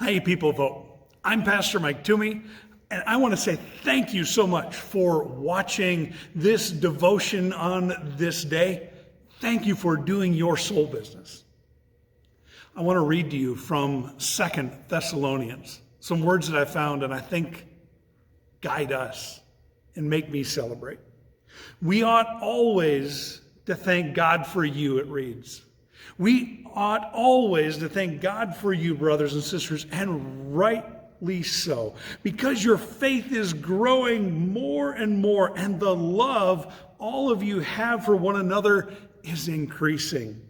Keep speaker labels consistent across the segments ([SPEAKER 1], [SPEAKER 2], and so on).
[SPEAKER 1] Hi, People Vote. I'm Pastor Mike Toomey, and I want to say thank you so much for watching this devotion on this day. Thank you for doing your soul business. I want to read to you from 2 Thessalonians, some words that I found and I think guide us and make me celebrate. We ought always to thank God for you, it reads. We ought always to thank God for you, brothers and sisters, and rightly so, because your faith is growing more and more, and the love all of you have for one another is increasing.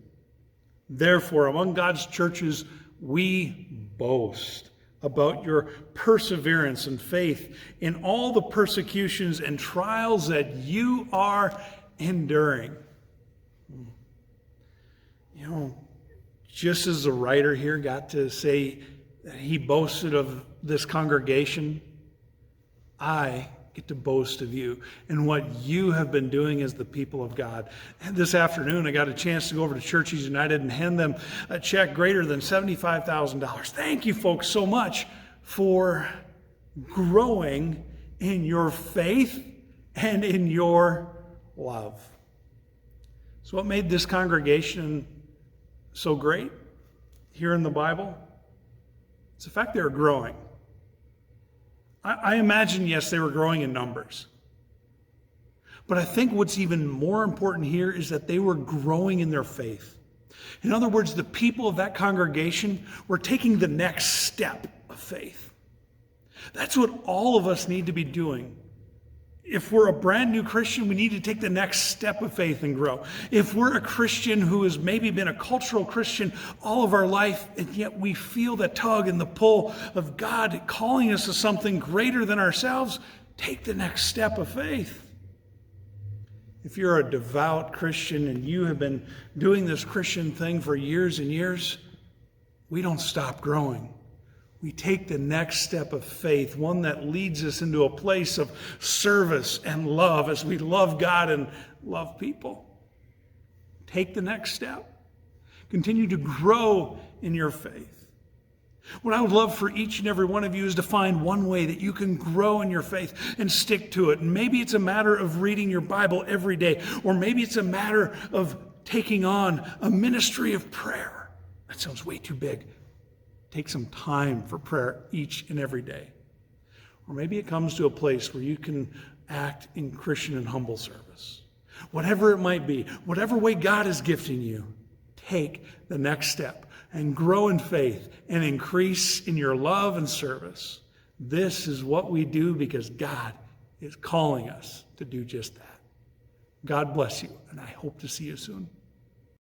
[SPEAKER 1] Therefore, among God's churches, we boast about your perseverance and faith in all the persecutions and trials that you are enduring. You know, just as the writer here got to say that he boasted of this congregation, I get to boast of you and what you have been doing as the people of God. And this afternoon, I got a chance to go over to Churches United and hand them a check greater than $75,000. Thank you, folks, so much for growing in your faith and in your love. So what made this congregation so great here in the Bible? It's the fact they were growing. I imagine, yes, they were growing in numbers. But I think what's even more important here is that they were growing in their faith. In other words, the people of that congregation were taking the next step of faith. That's what all of us need to be doing. If we're a brand new Christian, we need to take the next step of faith and grow. If we're a Christian who has maybe been a cultural Christian all of our life, and yet we feel the tug and the pull of God calling us to something greater than ourselves, take the next step of faith. If you're a devout Christian and you have been doing this Christian thing for years and years, we don't stop growing. We take the next step of faith, one that leads us into a place of service and love as we love God and love people. Take the next step. Continue to grow in your faith. What I would love for each and every one of you is to find one way that you can grow in your faith and stick to it. And maybe it's a matter of reading your Bible every day, or maybe it's a matter of taking on a ministry of prayer. That sounds way too big. Take some time for prayer each and every day. Or maybe it comes to a place where you can act in Christian and humble service. Whatever it might be, whatever way God is gifting you, take the next step and grow in faith and increase in your love and service. This is what we do because God is calling us to do just that. God bless you, and I hope to see you soon.